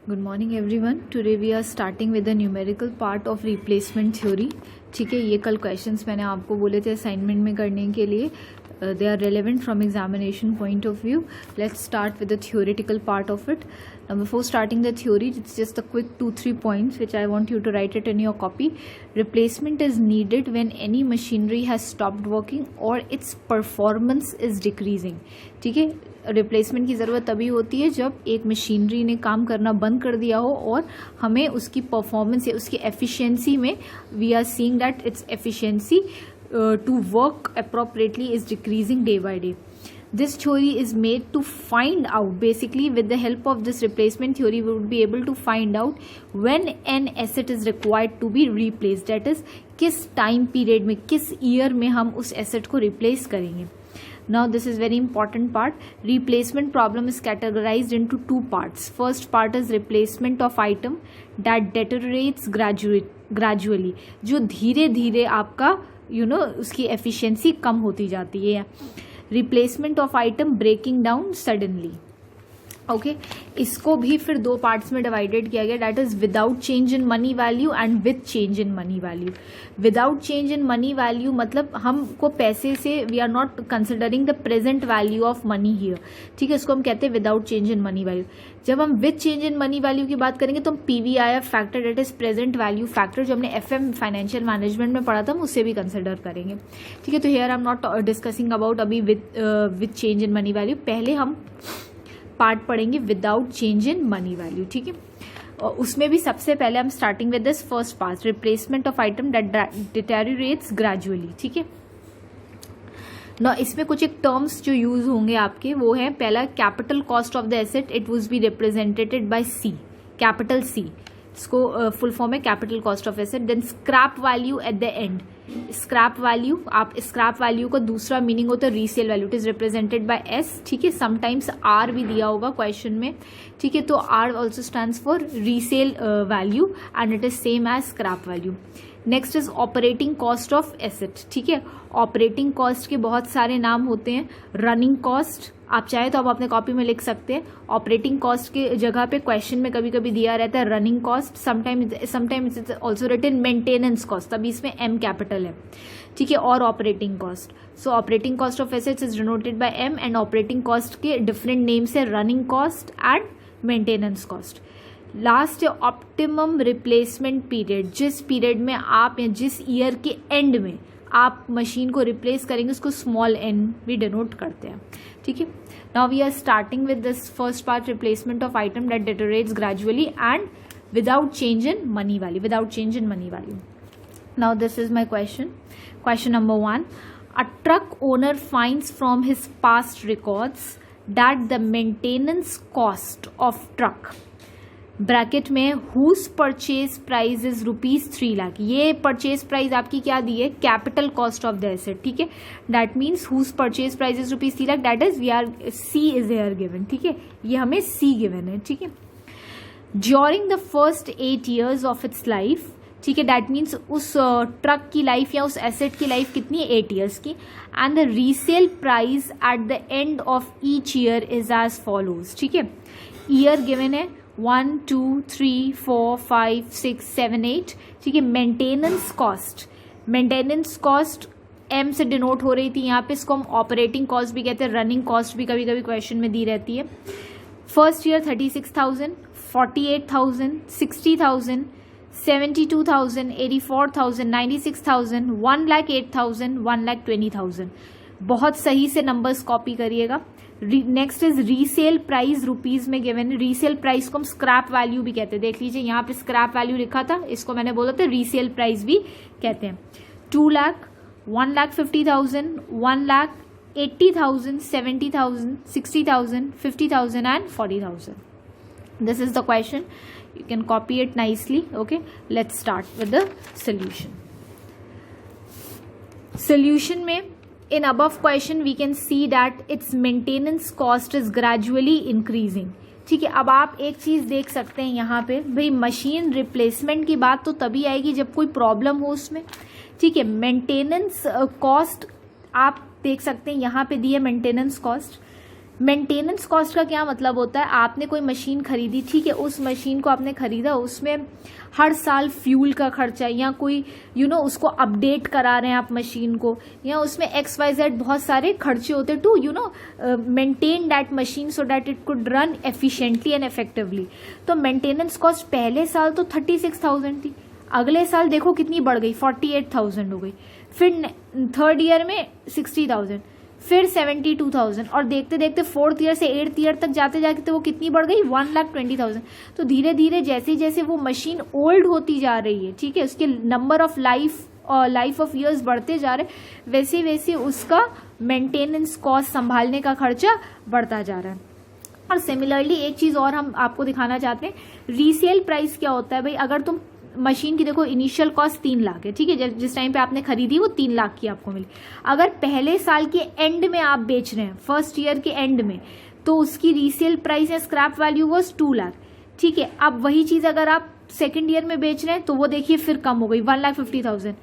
Good morning everyone. Today we are starting with the numerical part of replacement theory. ठीक है, ये कल questions मैंने आपको बोले थे असाइनमेंट में करने के लिए. They are relevant from examination point of view. Let's start with the theoretical part of it. Now before starting the theory, it's just a quick 2-3 points which I want you to write it in your copy. Replacement is needed when any machinery has stopped working or its performance is decreasing. ठीक है, replacement की ज़रूरत तभी होती है जब एक machinery ने काम करना बंद कर दिया हो और हमें उसकी परफॉर्मेंस या उसकी एफिशिएंसी में we are seeing that its efficiency to work appropriately is decreasing day by day. This theory is made to find out, basically with the help of this replacement theory we would be able to find out when an asset is required to be replaced, that is किस time period में, किस year में हम उस asset को replace करेंगे. Now this is very important part. Replacement problem is categorized into two parts. First part is replacement of item that deteriorates gradually, जो धीरे धीरे आपका उसकी efficiency कम होती जाती है. Replacement of item breaking down suddenly. Okay, इसको भी फिर दो पार्ट्स में डिवाइडेड किया गया, that is without change in money value and with change in money value. Without change in money value मतलब हमको पैसे से we are not considering the present value of money here. ठीक है, इसको हम कहते हैं without change in money value. जब हम with change in money value की बात करेंगे तो हम PVIF factor, that is present value factor, जो हमने एफएम फाइनेंशियल मैनेजमेंट में पढ़ा था, हम उससे भी कंसिडर करेंगे. ठीक है, तो here I am not discussing about अभी with change in money value. पहले हम पार्ट पढ़ेंगे without change in money value. ठीक है, और उसमें भी सबसे पहले हम starting with this first part, replacement of item that deteriorates gradually. ठीक है ना, इसमें कुछ एक टर्म्स जो यूज होंगे आपके वो है, पहला capital cost of the asset, it would be represented by C, capital C, इसको फुल फॉर्म है capital cost of asset. Then scrap value at the end, scrap value, आप स्क्रैप वैल्यू का दूसरा मीनिंग होता है resale value, it is represented by S. ठीक है, sometimes are भी दिया होगा क्वेश्चन में. ठीक है, तो R also stands for resale value and it is same as scrap value. Next is operating cost of asset. ठीक है, ऑपरेटिंग कॉस्ट के बहुत सारे नाम होते हैं. रनिंग कॉस्ट, आप चाहे तो आप अपने कॉपी में लिख सकते हैं. ऑपरेटिंग कॉस्ट के जगह पे क्वेश्चन में कभी कभी दिया रहता है running cost. Sometimes it's also written maintenance cost, तभी इसमें एम कैपिटल है. ठीक है, और operating cost. So operating cost of assets is denoted by M and operating cost के डिफरेंट नेम्स है running cost and maintenance cost. Last है optimum replacement period, जिस पीरियड में आप या जिस ईयर के एंड में आप मशीन को रिप्लेस करेंगे उसको स्मॉल एन भी डिनोट करते हैं. ठीक है, now we are starting with this first part, replacement of item that deteriorates gradually and without change in money value, without change in money value. Now this is my question. Question number 1, a truck owner finds from his past records that the maintenance cost of truck, bracket में whose purchase price is ₹3 lakh. ये purchase price आपकी क्या दी है, capital cost of the asset. ठीक है, that means whose purchase price is ₹3 lakh, that is we are C is here given. ठीक है, ये हमें सी गिवन है. ठीक है, during the first 8 years of its life. ठीक है, दैट मीन्स उस ट्रक की लाइफ या उस एसेट की लाइफ कितनी है, 8 years की. And the resale price at the end of each year is as follows. ठीक है, ईयर गिवन है 1, 2, 3, 4, 5, 6, 7, 8. ठीक है, maintenance cost, maintenance cost M से डिनोट हो रही थी यहाँ पे, इसको हम ऑपरेटिंग कॉस्ट भी कहते हैं. रनिंग कॉस्ट भी कभी कभी क्वेश्चन में दी रहती है. First year 36,000, 48,000, 60,000, 72,000, 84,000, 96,000, 1,08,000, 1,20,000. बहुत सही से नंबर्स कॉपी करिएगा. Next is resale price rupees में गिवन है. रीसेल प्राइस को हम स्क्रैप वैल्यू भी कहते हैं. देख लीजिए यहाँ पे स्क्रैप वैल्यू लिखा था, इसको मैंने बोला था रीसेल प्राइस भी कहते हैं. 2 lakh, 1,50,000, 1,80,000, 70,000, 60,000, 50,000 and 40,000. This is the question. You can copy it nicely. Okay, let's start with the solution. Solution में in above question we can see that its maintenance cost is gradually increasing. ठीक है, अब आप एक चीज देख सकते हैं यहाँ पे, भाई मशीन रिप्लेसमेंट की बात तो तभी आएगी जब कोई प्रॉब्लम हो उसमें. ठीक है, मेंटेनेंस कॉस्ट आप देख सकते हैं यहाँ पे दी है मेंटेनेंस कॉस्ट. मेंटेनेंस कॉस्ट का क्या मतलब होता है, आपने कोई मशीन खरीदी, ठीक है, उस मशीन को आपने खरीदा, उसमें हर साल फ्यूल का खर्चा या कोई उसको अपडेट करा रहे हैं आप मशीन को, या उसमें XYZ बहुत सारे खर्चे होते to maintain that machine so that it could run efficiently and effectively. तो मेंटेनेंस कॉस्ट पहले साल तो 36,000 थी, अगले साल देखो कितनी बढ़ गई, 48,000 हो गई, फिर थर्ड ईयर में 60,000, फिर 72,000, और देखते देखते फोर्थ ईयर से 8th ईयर तक जाते जाते तो वो कितनी बढ़ गई, 1,20,000। तो धीरे धीरे जैसे जैसे वो मशीन ओल्ड होती जा रही है, ठीक है, उसके number of life of years बढ़ते जा रहे, वैसे वैसे उसका मेंटेनेंस कॉस्ट संभालने का खर्चा बढ़ता जा रहा है। और सिमिलरली एक चीज और हम आपको दिखाना चाहते हैं, रीसेल प्राइस क्या होता है भाई। अगर तुम मशीन की देखो इनिशियल कॉस्ट 3 लाख है, ठीक है, जिस टाइम पे आपने खरीदी वो 3 लाख की आपको मिली। अगर पहले साल के एंड में आप बेच रहे हैं, फर्स्ट ईयर के एंड में, तो उसकी रीसेल प्राइस या स्क्रैप वैल्यू वाज 2 लाख, ठीक है। अब वही चीज अगर आप सेकेंड ईयर में बेच रहे हैं तो वो देखिए फिर कम हो गई, 1,50,000।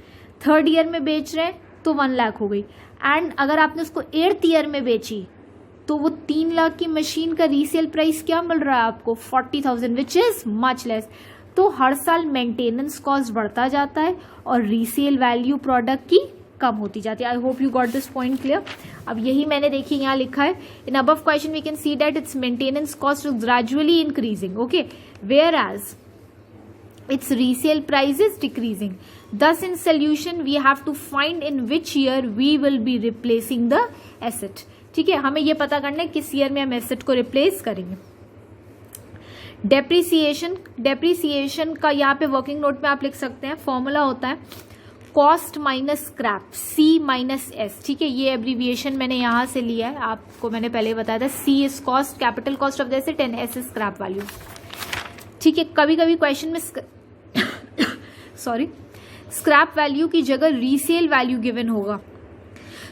थर्ड ईयर में बेच रहे हैं तो 1 लाख हो गई, एंड अगर आपने उसको 8th ईयर में बेची तो वो 3 लाख की मशीन का रीसेल प्राइस क्या मिल रहा है आपको, 40,000, विच इज मच लेस। तो हर साल मेंटेनेंस कॉस्ट बढ़ता जाता है और रीसेल वैल्यू प्रोडक्ट की कम होती जाती है। I hope you got this point clear. अब यही मैंने देखिए यहाँ लिखा है, in above question we can see that its maintenance cost is gradually increasing, okay, whereas its resale price is decreasing. Thus in solution we have to find in which year we will be replacing the asset, ठीक है, हमें ये पता करना है किस year में हम एसेट को रिप्लेस करेंगे। डेप्रीसिएशन का यहाँ पे वर्किंग नोट में आप लिख सकते हैं, फॉर्मूला होता है cost minus scrap, C minus S, ठीक है, ये एब्रीविएशन मैंने यहाँ से लिया है, आपको मैंने पहले बताया था, C is cost, capital cost of the asset, and S is scrap value, ठीक है। कभी कभी क्वेश्चन में स्क्रैप वैल्यू की जगह रीसेल वैल्यू गिवन होगा,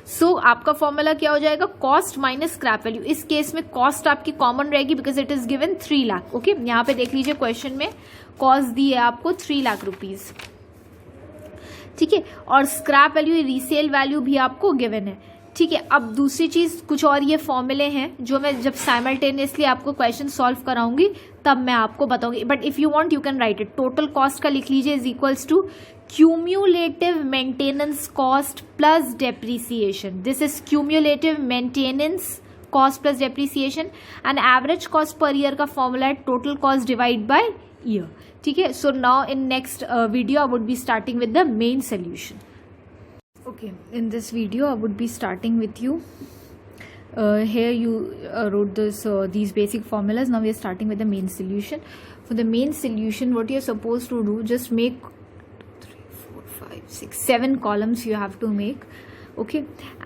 सो आपका फॉर्मूला क्या हो जाएगा, कॉस्ट माइनस स्क्रैप वैल्यू। इस केस में कॉस्ट आपकी कॉमन रहेगी because it is given 3 lakh, okay. यहाँ पे देख लीजिए क्वेश्चन में कॉस्ट दी है आपको 3 लाख रुपीज, ठीक है, और स्क्रैप वैल्यू रीसेल वैल्यू भी आपको गिवन है, ठीक है। अब दूसरी चीज कुछ और ये फॉर्मूले हैं जो मैं जब साइमल्टेनियसली आपको क्वेश्चन सॉल्व कराऊंगी तब मैं आपको बताऊंगी, but if you want you can write it. Total cost का लिख लीजिए is equals to cumulative maintenance cost plus depreciation, this is cumulative maintenance cost plus depreciation, and average cost per year का formula है total cost divide by year, ठीक है। So now in next video I would be starting with the main solution. Okay, in this video I would be starting with you. Here you wrote these basic formulas. Now we are starting with the main solution. For the main solution, what you are supposed to do, just make 3, 4, 5, 6, 7 columns you have to make, okay,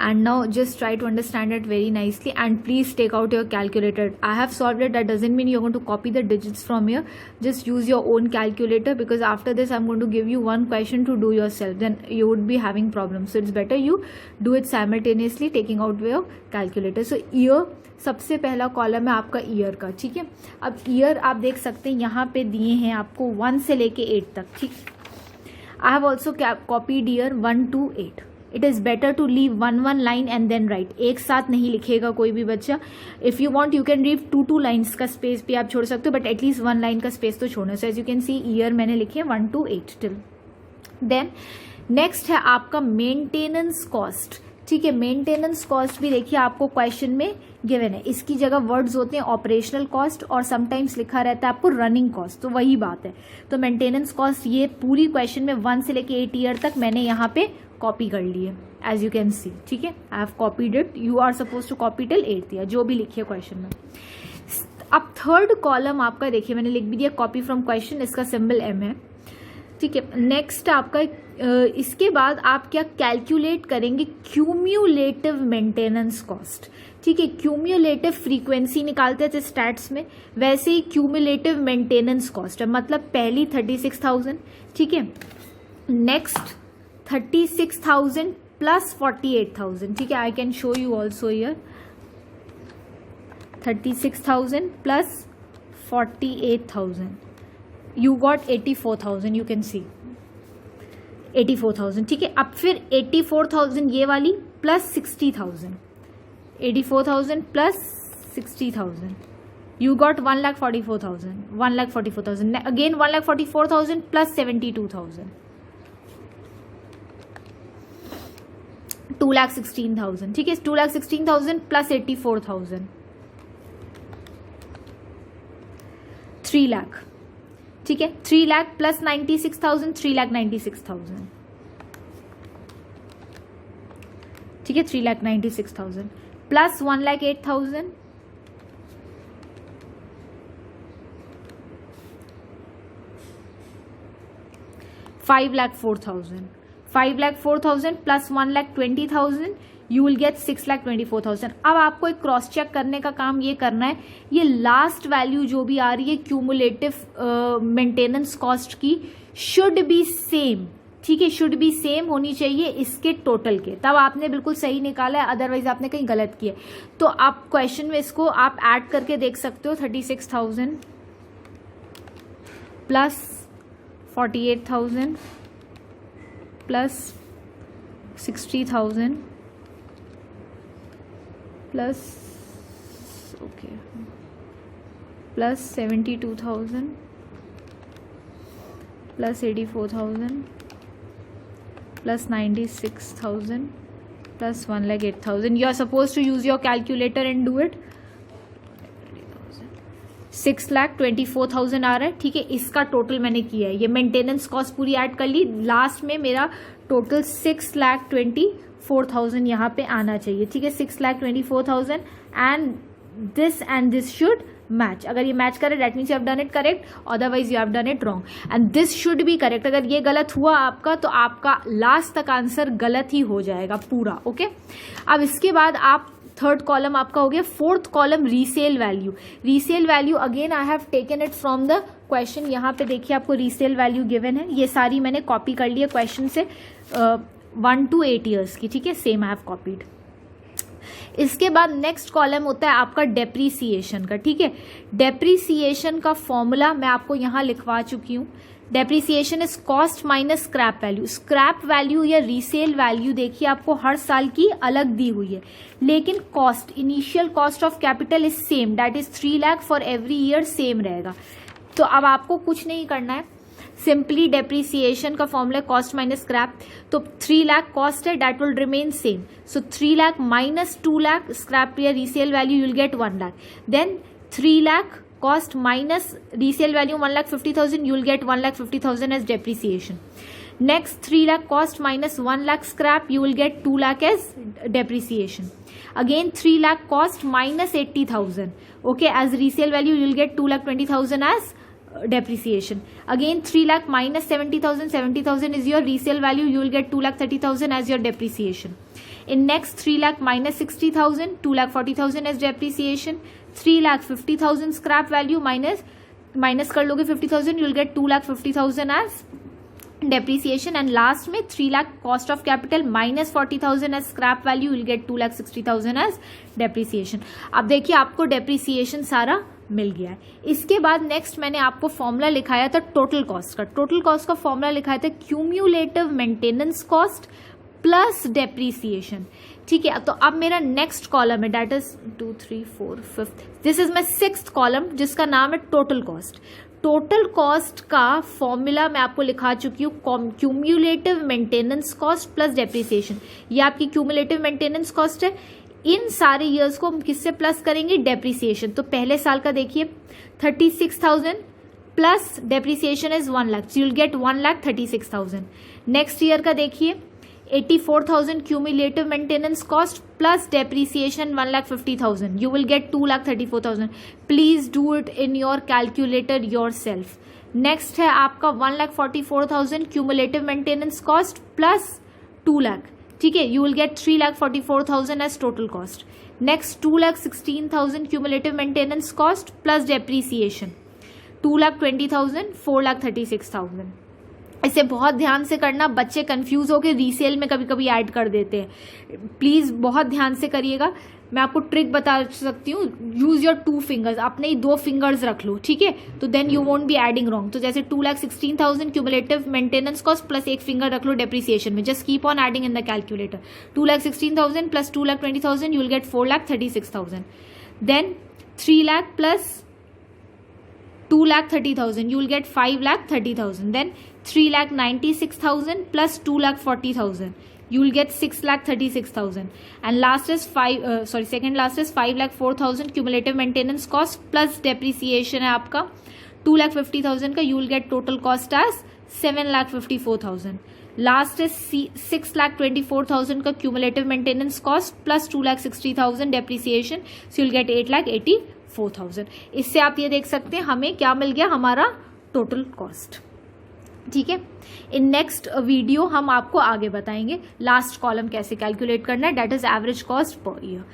and now just try to understand it very nicely, and please take out your calculator. I have solved it, that doesn't mean you're going to copy the digits from here, just use your own calculator, because after this I'm going to give you one question to do yourself, then you would be having problems, so it's better you do it simultaneously taking out your calculator. So year सबसे पहला column है आपका year का, ठीक है। अब year आप देख सकते हैं यहाँ पे दिए हैं आपको 1 से लेके 8 तक, ठीक। I have also copied year 1 to 8. It is better to leave 1 line and then write, एक साथ नहीं लिखेगा कोई भी बच्चा। If you want you can leave 2 lines का स्पेस भी आप छोड़ सकते हो, बट एटलीस्ट 1 लाइन का स्पेस तो छोड़ना। So as you can see year मैंने लिखे 1 to 8 टिल। देन नेक्स्ट है आपका मेंटेनेंस कॉस्ट, ठीक है। मेंटेनेंस कॉस्ट भी देखिए आपको क्वेश्चन में गिवन है, इसकी जगह वर्ड्स होते हैं ऑपरेशनल कॉस्ट और समटाइम्स लिखा रहता है आपको रनिंग कॉस्ट, तो वही बात है। तो मेंटेनेंस कॉस्ट ये पूरी क्वेश्चन में 1 से लेके 8 ईयर तक मैंने यहाँ पे कॉपी कर ली है, एज यू कैन सी, ठीक है। I have copied it, you are suppose to copy till 8th year, जो भी लिखिए क्वेश्चन में। अब थर्ड कॉलम आपका देखिए मैंने लिख भी दिया कॉपी फ्रॉम क्वेश्चन, इसका सिंबल M है, ठीक है। नेक्स्ट आपका इसके बाद आप क्या कैलकुलेट करेंगे, क्यूम्यूलेटिव मेंटेनेंस कॉस्ट, ठीक है। क्यूम्यूलेटिव फ्रीक्वेंसी निकालते थे स्टैट्स में, वैसे ही क्यूम्यूलेटिव मेंटेनेंस कॉस्ट है, मतलब पहली 36,000, ठीक है। नेक्स्ट 36,000 प्लस 48,000, ठीक है। I can show you also here 36,000 plus 48,000, you got 84,000, you can see 84,000, ठीक है। अब फिर 84,000 ये वाली plus 60,000, 84,000 plus 60,000. You got 1,44,000. 1,44,000. Again 1,44,000 plus 72,000. 2,16,000. ठीक है, 2,16,000 plus 84,000. 3 lakh. ठीक है, 3 lakh plus 96,000. 3,96,000. ठीक है, 3,96,000 plus 1,08,000. 5,04,000. 5,04,000 plus 1,20,000. You will get 6,24,000. अब आपको एक क्रॉस चेक करने का काम ये करना है, ये लास्ट वैल्यू जो भी आ रही है क्यूमुलेटिव मेंटेनेंस कॉस्ट की शुड बी सेम. ठीक है, शुड बी सेम होनी चाहिए इसके टोटल के, तब आपने बिल्कुल सही निकाला है, अदरवाइज आपने कहीं गलत किया. तो आप क्वेश्चन में इसको आप ऐड करके देख सकते हो. 36,000 plus 48,000 plus 60,000 plus plus 72,000 plus 84,000 plus 96,000 plus 1,08,000. You are supposed to use your calculator and do it. 6,24,000 आ रहा है. ठीक है, इसका टोटल मैंने किया है, ये मेंटेनेंस कॉस्ट पूरी ऐड कर ली. लास्ट में मेरा टोटल 6,24,000 यहाँ पे आना चाहिए. ठीक है, 6,24,000 एंड दिस शुड मैच. अगर ये मैच करे that means you have done it correct, otherwise you have done it wrong and this should be correct. अगर ये गलत हुआ आपका तो आपका लास्ट तक आंसर गलत ही हो जाएगा पूरा. ओके, अब इसके बाद आप थर्ड कॉलम आपका हो गया. Fourth column resale value. Resale value again I have taken it from the question. यहाँ पे देखिए आपको रीसेल वैल्यू गिवन है, ये सारी मैंने कॉपी कर ली है क्वेश्चन से 1 to 8 years की. ठीक है, सेम आई हैव कॉपीड. इसके बाद नेक्स्ट कॉलम होता है आपका डेप्रीसिएशन का. ठीक है, डेप्रीसिएशन का फॉर्मूला मैं आपको यहाँ लिखवा चुकी हूँ. Depreciation is cost minus scrap value. Scrap value या रीसेल वैल्यू देखिए आपको हर साल की अलग दी हुई है, लेकिन cost, initial cost of capital is same, that is 3 lakh for every year, same रहेगा. तो अब आपको कुछ नहीं करना है, सिंपली डेप्रीसिएशन का फॉर्मूला कॉस्ट माइनस स्क्रैप. तो 3 लाख कॉस्ट है, that will remain same. So 3 lakh minus 2 lakh scrap या resale value, you will get 1 lakh. Then 3 lakh cost minus resale value 1,50,000, you will get 1,50,000 as depreciation. Next 3 lakh cost minus 1 lakh scrap, you will get 2 lakh as depreciation. Again 3 lakh cost minus 80,000, okay, as resale value you will get 2,20,000 as depreciation. Again 3 lakh minus 70,000, 70,000 is your resale value, you will get 2,30,000 as your depreciation. In next 3 lakh minus 60,000, 2,40,000 as depreciation. 3,50,000 scrap value minus कर लोगे 50,000, you will get 2,50,000 as depreciation. And last में 3 lakh cost of capital minus 40,000 as scrap value, you will get 2,60,000 as depreciation. अब देखिए आपको depreciation सारा मिल गया है. इसके बाद नेक्स्ट मैंने आपको फॉर्मूला लिखाया था टोटल कॉस्ट का. टोटल कॉस्ट का फॉर्मूला लिखाया था cumulative maintenance cost plus depreciation. ठीक है, तो अब मेरा नेक्स्ट कॉलम है, that is 2 3 4 5, this is my 6th column जिसका नाम है टोटल कॉस्ट. टोटल कॉस्ट का फॉर्मूला मैं आपको लिखा चुकी हूँ, cumulative maintenance cost plus depreciation. ये आपकी क्यूम्यूलेटिव मेंटेनेंस कॉस्ट है. इन सारे ईयर्स को हम किससे प्लस करेंगे, डेप्रीसिएशन. तो पहले साल का देखिए 36,000 plus depreciation is 1 lakh, you will gate 1,36,000. Next year का देखिए 84,000 cumulative maintenance cost plus depreciation 1,50,000. You will get 2,34,000. Please do it in your calculator yourself. Next है आपका 1,44,000 cumulative maintenance cost plus 2 lakh. ठीक है, you will get 3,44,000 as total cost. Next 2,16,000 cumulative maintenance cost plus depreciation. 2,20,000, 4,36,000. इसे बहुत ध्यान से करना, बच्चे कंफ्यूज होकर रीसेल में कभी कभी ऐड कर देते हैं. प्लीज बहुत ध्यान से करिएगा. मैं आपको ट्रिक बता सकती हूँ, यूज योर 2 फिंगर्स, अपने ही 2 फिंगर्स रख लो. ठीक है, तो then you won't be adding wrong. तो जैसे 2,16,000 cumulative maintenance cost plus 1 finger रख लो डेप्रीसिएशन में. Just keep on adding in the calculator. 2,16,000 plus 2,20,000, you will get 4,36,000. then 3 lakh plus 2,30,000, you will get 5,30,000. Then 3,96,000 plus 2,40,000, you will get 6,36,000. And last is second last is 5,04,000 cumulative maintenance cost plus depreciation है आपका 2,50,000 का, you will get total cost as 7,54,000. Last is 6,24,000 का cumulative maintenance cost plus 2,60,000 depreciation, so you'll get 8,84,000. इससे आप ये देख सकते हैं हमें क्या मिल गया, हमारा टोटल कॉस्ट. ठीक है, इन नेक्स्ट वीडियो हम आपको आगे बताएंगे लास्ट कॉलम कैसे कैलकुलेट करना है, that is average cost per year.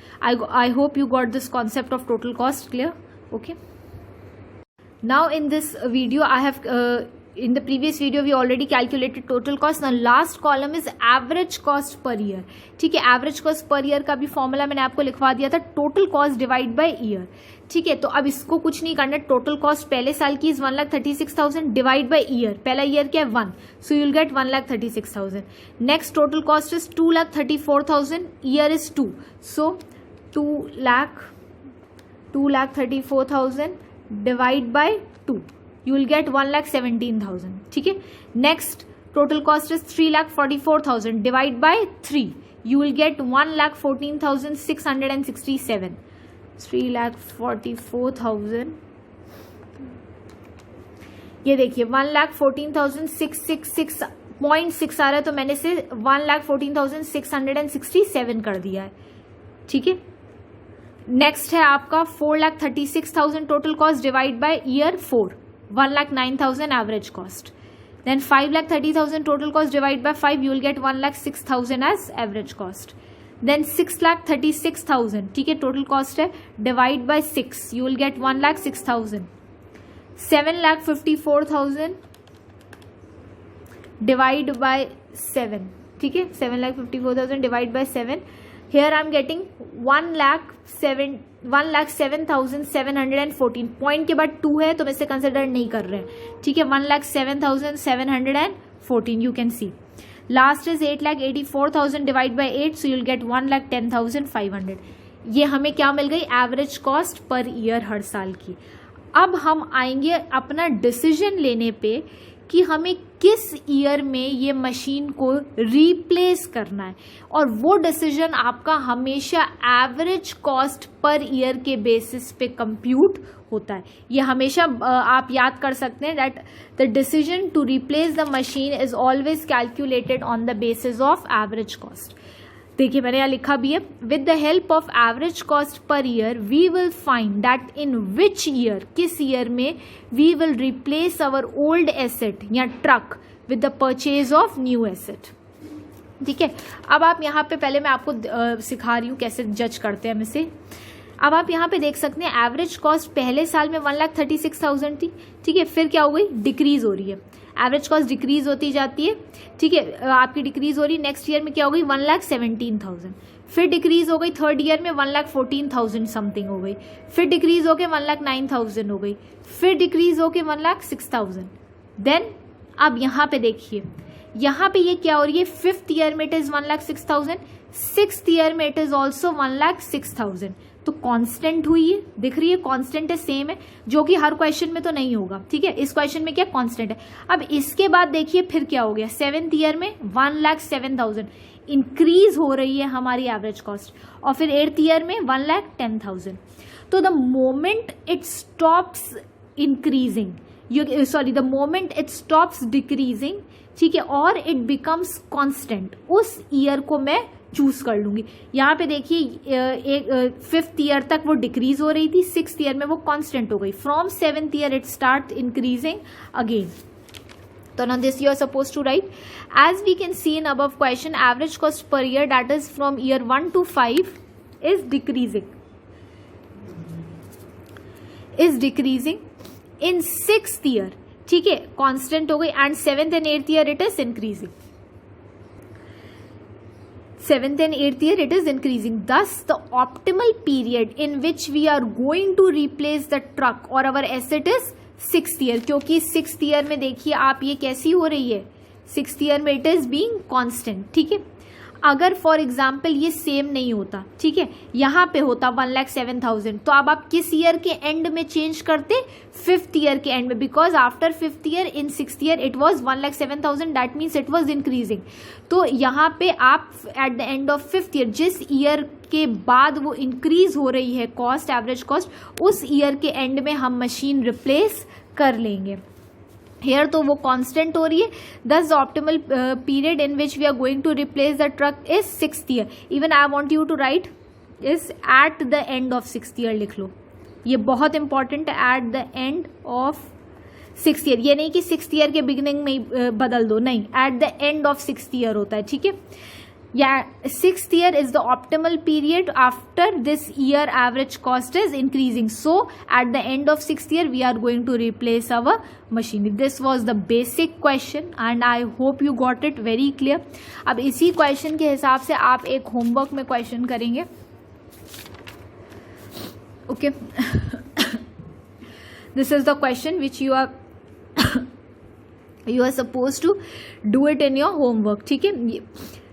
I hope you got this concept of total cost clear. Okay, now in this video I have in the previous video we already calculated total cost. Now last column is average cost per year. ठीक है, average cost per year का भी formula मैंने आपको लिखवा दिया था, total cost divide by year. ठीक है, तो अब इसको कुछ नहीं करना. टोटल कॉस्ट पहले साल की इज 1,36,000 डिवाइड बाय ईयर. पहला ईयर क्या है 1, so you will gate 1,36,000. Next total cost is 2,34,000, year is 2, so 2,34,000 divide by 2, you will get 1,17,000. ठीक है, next total cost is 3,44,000 divide by 3, you will get 1,14,667. 3,44,000, ये देखिए 1,14,666.6 आ रहा है, तो मैंने से 1,14,667 कर दिया है. ठीक है, नेक्स्ट है आपका 4,36,000 total cost divide by year 4, 1,09,000 average cost. Then 5,30,000 total cost divide by 5, you will get 1,06,000 as average cost. Then 6,36,000, ठीक है, total cost है, divide by 6, you will get 1,06,000. 7,54,000 divide by 7, ठीक है, 7,54,000 divide by 7. Here I am getting 1,07,714. Point के बाद 2 है तो मैं इसे कंसिडर नहीं कर रहे हैं. ठीक है, 1,07,714 you can C. Last is 8,84,000 divide by 8, so you'll get 1,10,500. ये हमें क्या मिल गई, एवरेज कॉस्ट पर ईयर हर साल की. अब हम आएंगे अपना डिसीजन लेने पे कि हमें किस ईयर में ये मशीन को रिप्लेस करना है, और वो डिसीजन आपका हमेशा एवरेज कॉस्ट पर ईयर के बेसिस पे कंप्यूट होता है. ये हमेशा आप याद कर सकते हैं that the decision to replace the machine is always calculated on the basis of average cost. देखिए मैंने यहाँ लिखा भी है, with the help of average cost per year we will find that in which year, किस year में we will replace our old asset या truck with the purchase of new asset. ठीक है, अब आप यहाँ पे, पहले मैं आपको सिखा रही हूँ कैसे जज करते हैं हम इसे. अब आप यहाँ पे देख सकते हैं एवरेज कॉस्ट पहले साल में 1,36,000 थी. ठीक है, फिर क्या हो गई, डिक्रीज हो रही है, एवरेज कॉस्ट डिक्रीज होती जाती है. ठीक है, आपकी डिक्रीज हो रही है. नेक्स्ट ईयर में क्या हो गई, 1,17,000. फिर डिक्रीज हो गई, थर्ड ईयर में 1,14,000 समथिंग हो गई. फिर डिक्रीज होके 1,09,000 हो गई. फिर डिक्रीज होके 1,06,000. देन अब यहाँ पे देखिए, यहाँ पे ये क्या हो रही है, फिफ्थ ईयर में इट इज 1,06,000, सिक्स्थ ईयर में इट इज ऑल्सो 1,06,000. तो कांस्टेंट हुई है, दिख रही है, कांस्टेंट है, सेम है, जो कि हर क्वेश्चन में तो नहीं होगा. ठीक है, इस क्वेश्चन में क्या कांस्टेंट है. अब इसके बाद देखिए फिर क्या हो गया, सेवेंथ ईयर में 1,07,000 इंक्रीज हो रही है हमारी एवरेज कॉस्ट, और फिर एट्थ ईयर में 1,10,000. तो the moment it stops increasing, the moment it stops decreasing, ठीक है, और इट बिकम्स कांस्टेंट, उस ईयर को मैं चूज कर लूंगी. यहाँ पे देखिए एक फिफ्थ ईयर तक वो डिक्रीज हो रही थी, सिक्स्थ ईयर में वो कांस्टेंट हो गई. From seventh year it start increasing again. तो now this you are supposed to write, as we can see in above question, average cost per year, that is from year 1 to 5 is decreasing in sixth year. ठीक है, constant हो गई, and seventh and eighth year it is increasing. Seventh and eighth year it is increasing. Thus the optimal period in which we are going to replace the truck or our asset is sixth year. क्योंकि sixth year में देखिए आप ये कैसी हो रही है, sixth year में it is being constant. ठीक है, अगर फॉर एग्जाम्पल ये सेम नहीं होता, ठीक है, यहाँ पे होता 1,07,000, तो अब आप किस ईयर के एंड में चेंज करते, 5th ईयर के एंड में, because after 5th year in 6th year it was 1,07,000, that means it was increasing. तो यहाँ पे आप eight the end of 5th year, जिस ईयर के बाद वो इंक्रीज हो रही है कॉस्ट, एवरेज कॉस्ट, उस ईयर के एंड में हम मशीन रिप्लेस कर लेंगे। हेयर तो वो कांस्टेंट हो रही है। Thus the optimal period in which we are going to replace the truck is 6th year. Even I want you to write is at the end of 6th year, लिख लो, ये बहुत important है, at the end of 6th year. ये नहीं कि 6th year के beginning में बदल दो, नहीं, eight the end of 6th year होता है, ठीक है। Yeah, 6th year is the optimal period. After this year, average cost is increasing. So, at the end of 6th year, we are going to replace our machinery. This was the basic question, and I hope you got it very clear. अब इसी question के हिसाब से आप एक homework में question करेंगे. Okay. This is the question which you are supposed to do it in your homework. ठीक है.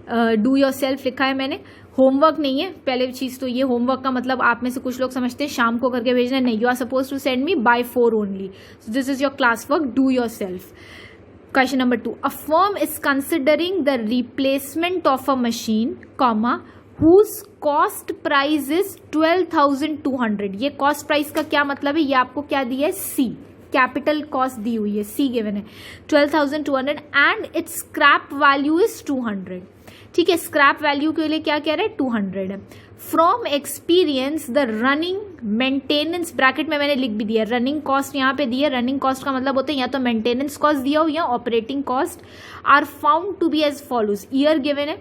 डू योर सेल्फ लिखा है मैंने, होमवर्क नहीं है। पहले चीज़ तो ये, होमवर्क का मतलब आप में से कुछ लोग समझते हैं शाम को करके भेजना, नहीं, you are suppose to send me by 4 only. So this is your class work, do yourself. Question number 2, a firm is considering the replacement of a machine, comma, whose cost price is 12,200। ये cost price का क्या मतलब है, ये आपको क्या दिया है, सी, कैपिटल कॉस्ट दी हुई है, सी गिवन है 12,200 and it's scrap value is 200। ठीक है, स्क्रैप वैल्यू के लिए क्या कह रहे हैं, 200 है। From experience the running maintenance, bracket में मैंने लिख भी दिया, रनिंग कॉस्ट यहाँ पे दी है। रनिंग कॉस्ट का मतलब होता है या तो मेंटेनेंस कॉस्ट दिया हो या operating cost, are found to be as follows. Year given है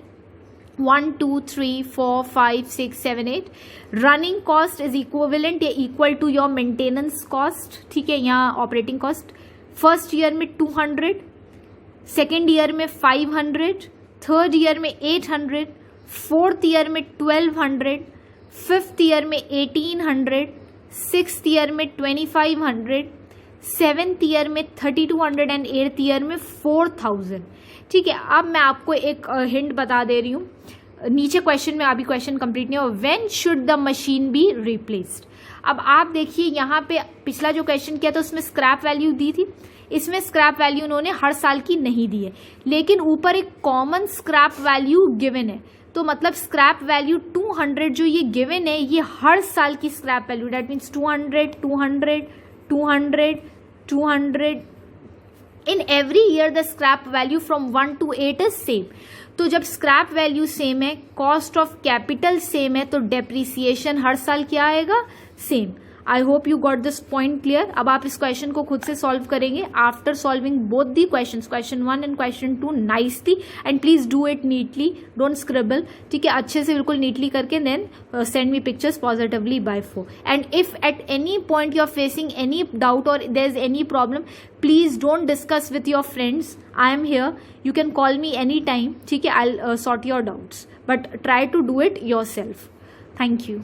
1, 2, 3, 4, 5, 6, 7, 8। रनिंग कॉस्ट इज इक्विवेलेंट या equal to your maintenance cost, ठीक है, यहाँ ऑपरेटिंग कॉस्ट। फर्स्ट ईयर में 200, सेकेंड ईयर में 500, थर्ड ईयर में 800, फोर्थ ईयर में 1200, फिफ्थ ईयर में 1800, सिक्स्थ ईयर में 2500, सेवेंथ ईयर में 3200 एंड एट्थ ईयर में 4000। ठीक है, अब मैं आपको एक हिंट बता दे रही हूँ, नीचे क्वेश्चन में, अभी क्वेश्चन कंप्लीट नहीं हुआ, when should the machine be replaced. अब आप देखिए यहाँ पे पिछला जो क्वेश्चन किया था उसमें स्क्रैप वैल्यू दी थी, इसमें स्क्रैप वैल्यू उन्होंने हर साल की नहीं दी है, लेकिन ऊपर एक कॉमन स्क्रैप वैल्यू गिवन है, तो मतलब स्क्रैप वैल्यू 200 जो ये गिवन है ये हर साल की scrap value, that means 200, 200, 200, 200 in every year the scrap value from 1 to 8 is same. तो जब स्क्रैप वैल्यू सेम है, कॉस्ट ऑफ कैपिटल सेम है, तो डेप्रिसिएशन हर साल क्या आएगा, same. I hope you got this point clear. अब आप इस क्वेश्चन को खुद से सॉल्व करेंगे after solving both the questions, question 1 and question 2 nicely, and please do it neatly, don't scribble, ठीक है, अच्छे से बिल्कुल नीटली करके then send me pictures positively by 4। And if at any point you are facing any doubt और there is any problem, please don't discuss with your friends, I am here, you can call me any time, ठीक है, I will sort your doubts, but try to do it yourself. Thank you.